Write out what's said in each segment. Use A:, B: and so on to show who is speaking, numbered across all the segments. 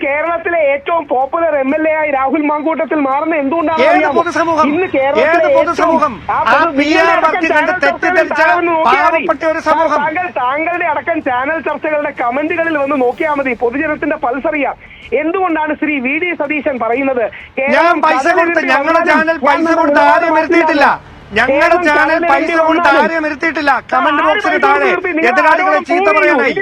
A: കേരളത്തിലെ ഏറ്റവും popular MLA ആയി രാഹുൽ മാങ്കൂട്ടത്തിൽ മാറുന്ന എന്തുകൊണ്ടാണ്? ഇന്ന് താങ്കളുടെ അടക്കം ചാനൽ ചർച്ചകളുടെ കമന്റുകളിൽ വന്ന് നോക്കിയാൽ മതി, പൊതുജനത്തിന്റെ പൾസ് അറിയാം. എന്തുകൊണ്ടാണ് ശ്രീ VD സതീശൻ പറയുന്നത്
B: ഞങ്ങളുടെ ചാനൽ പൈസ കൊടുത്ത് ആരെയും വരുത്തിയിട്ടില്ല, ഞങ്ങളുടെ ചാനൽ പൈസ കൊടുത്ത് ആരെയും വരുത്തിയിട്ടില്ല. കമന്റ് ബോക്സിന് താഴെ എതിരാളികളെ ചീത്ത പറയാനായി.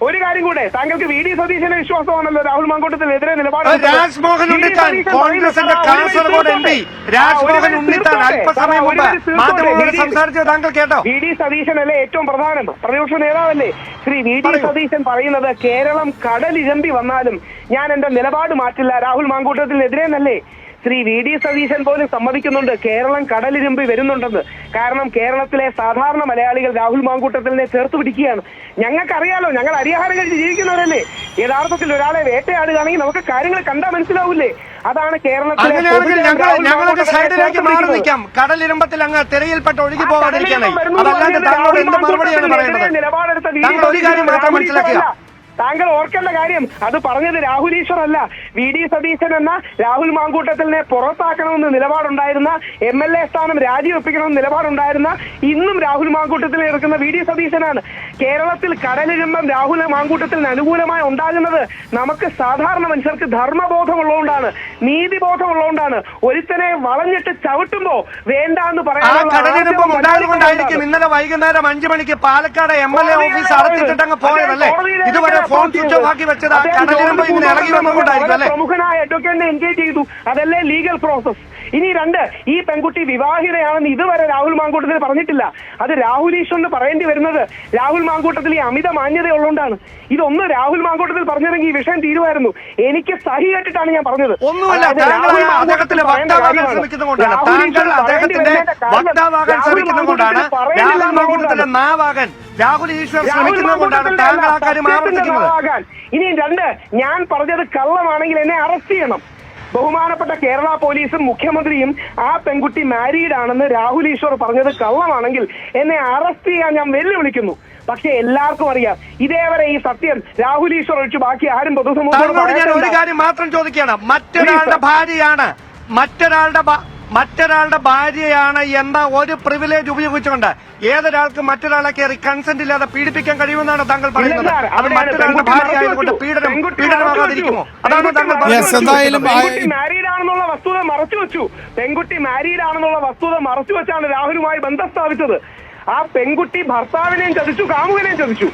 A: ഒരു കാര്യം കൂടെ, താങ്കൾക്ക് VD സതീശനെ വിശ്വാസമാണല്ലോ രാഹുൽ മാങ്കൂട്ടത്തിനെതിരെ നിലപാട്.
B: രാജ്മോഹൻ ഉണ്ണിത്താൻ, കോൺഗ്രസിന്റെ കാസർഗോഡ് MP രാജ്മോഹൻ ഉണ്ണിത്താൻ അല്പസമയം മുമ്പ് മാധ്യമങ്ങളോട് സംസാരിച്ചത് താങ്കൾ കേട്ടോ?
A: VD സതീശനല്ലേ ഏറ്റവും പ്രധാനം, പ്രതിപക്ഷ നേതാവല്ലേ? ശ്രീ VD സതീശൻ പറയുന്നത് കേരളം കടലിരമ്പി വന്നാലും ഞാൻ എന്റെ നിലപാട് മാറ്റില്ല രാഹുൽ മാങ്കൂട്ടത്തിനെതിരെ എന്നല്ലേ? ശ്രീ VD സതീശൻ പോലും സമ്മതിക്കുന്നുണ്ട് കേരളം കടലിരുമ്പി വരുന്നുണ്ടെന്ന്. കാരണം കേരളത്തിലെ സാധാരണ മലയാളികൾ രാഹുൽ മാങ്കൂട്ടത്തിനെ ചേർത്ത് പിടിക്കുകയാണ്. ഞങ്ങൾക്കറിയാലോ, ഞങ്ങൾ അരിയാഹാരം കഴിച്ച് ജീവിക്കുന്നവരല്ലേ. യഥാർത്ഥത്തിൽ ഒരാളെ വേട്ടയാടുകയാണെങ്കിൽ നമുക്ക് കാര്യങ്ങൾ കണ്ടാൽ മനസ്സിലാവൂലേ? അതാണ് കേരളത്തിലെ
B: ഞങ്ങൾക്ക് സൈഡിലേക്ക് മാറി നിൽക്കാം, കടലിരുമ്പത്തിൽ അങ്ങ് തിരയിൽപ്പെട്ട് ഒഴുകി പോകാതിരിക്കാനായി. അതല്ലാണ്ട് താങ്കളോട് എന്ത് മറുപടിയാണ് പറയുന്നത്? താങ്കൾ ഒരു കാര്യം മാത്രം മനസ്സിലാക്കുക,
A: താങ്കൾ ഓർക്കേണ്ട കാര്യം, അത് പറഞ്ഞത് രാഹുൽ ഈശ്വർ അല്ല, VD സതീശൻ എന്ന രാഹുൽ മാങ്കൂട്ടത്തിനെ പുറത്താക്കണമെന്ന് നിലപാടുണ്ടായിരുന്ന, MLA സ്ഥാനം രാജിവെപ്പിക്കണമെന്ന് നിലപാടുണ്ടായിരുന്ന, ഇന്നും രാഹുൽ മാങ്കൂട്ടത്തിൽ ഇറക്കുന്ന VD സതീശനാണ്. കേരളത്തിൽ കടലിരുമ്പം രാഹുൽ മാങ്കൂട്ടത്തിന് അനുകൂലമായി ഉണ്ടാകുന്നത് നമുക്ക് സാധാരണ മനുഷ്യർക്ക് ധർമ്മബോധമുള്ളതുകൊണ്ടാണ്, നീതിബോധമുള്ളതുകൊണ്ടാണ്. ഒരുത്തനെ വളഞ്ഞിട്ട് ചവിട്ടുമ്പോ വേണ്ട എന്ന്
B: പറയാൻ ഇന്നലെ വൈകുന്നേരം 5 മണിക്ക് പാലക്കാട് MLA ഓഫീസ് അടച്ചിട്ടങ്ങ് പോയതല്ലേ? ഇതുവരെ ഫോൺ സ്വിച്ച് ഓഫ് ആക്കി വെച്ചത്
A: പ്രമുഖനായ അഡ്വക്കേറ്റിനെ എൻഗേജ് ചെയ്തു, അതല്ലേ ലീഗൽ പ്രോസസ്. ഇനി 2, ഈ പെൺകുട്ടി വിവാഹിതയാണെന്ന് ഇതുവരെ രാഹുൽ മാങ്കൂട്ടത്തിൽ പറഞ്ഞിട്ടില്ല. അത് രാഹുൽ ഈശ്വറിന് പറയേണ്ടി വരുന്നത് രാഹുൽ മാങ്കൂട്ടത്തിൽ ഈ അമിത മാന്യതയുള്ളതുകൊണ്ടാണ്. ഇതൊന്ന് രാഹുൽ മാങ്കൂട്ടത്തിൽ പറഞ്ഞിരുന്നെങ്കിൽ ഈ വിഷയം തീരുമായിരുന്നു. എനിക്ക് സഹി കേട്ടിട്ടാണ് ഞാൻ പറഞ്ഞത്. ഇനി 2, ഞാൻ പറഞ്ഞത് കള്ളമാണെങ്കിൽ എന്നെ അറസ്റ്റ് ചെയ്യണം. ബഹുമാനപ്പെട്ട കേരള പോലീസും മുഖ്യമന്ത്രിയും ആ പെൺകുട്ടി മാരീഡ് ആണെന്ന് രാഹുൽ ഈശ്വർ പറഞ്ഞത് കള്ളമാണെങ്കിൽ എന്നെ അറസ്റ്റ് ചെയ്യാൻ ഞാൻ വെല്ലുവിളിക്കുന്നു. പക്ഷെ എല്ലാവർക്കും അറിയാം, ഇതേവരെ ഈ സത്യം രാഹുൽ ഈശ്വർ ഒഴിച്ച് ബാക്കി ആരും പൊതുസമൂഹത്തോട്.
B: ഞാൻ ഒരു കാര്യം മാത്രം ചോദിക്കുകയാണ്, മറ്റൊരാളുടെ ഭാര്യയാണ് എന്ന ഒരു പ്രിവിലേജ് ഉപയോഗിച്ചുകൊണ്ട് ഏതൊരാൾക്ക് മറ്റൊരാളെ കയറി കൺസെന്റ് ഇല്ലാതെ പീഡിപ്പിക്കാൻ കഴിയുമെന്നാണ് താങ്കൾ പറയുന്നത്? അത് മറ്റൊരാളുടെ ഭാര്യ ആയതുകൊണ്ട് പീഡനമാകാതിരിക്കുമോ? അതാണ് താങ്കൾ പറയുന്നത്.
A: പെൺകുട്ടി മാരീഡ് ആണെന്നുള്ള വസ്തുത മറച്ചു വെച്ചാണ് രാഹുലുമായി ബന്ധം സ്ഥാപിച്ചത്. ആ പെൺകുട്ടി ഭർത്താവിനെയും ചതിച്ചു, കാമുകനെയും ചതിച്ചു.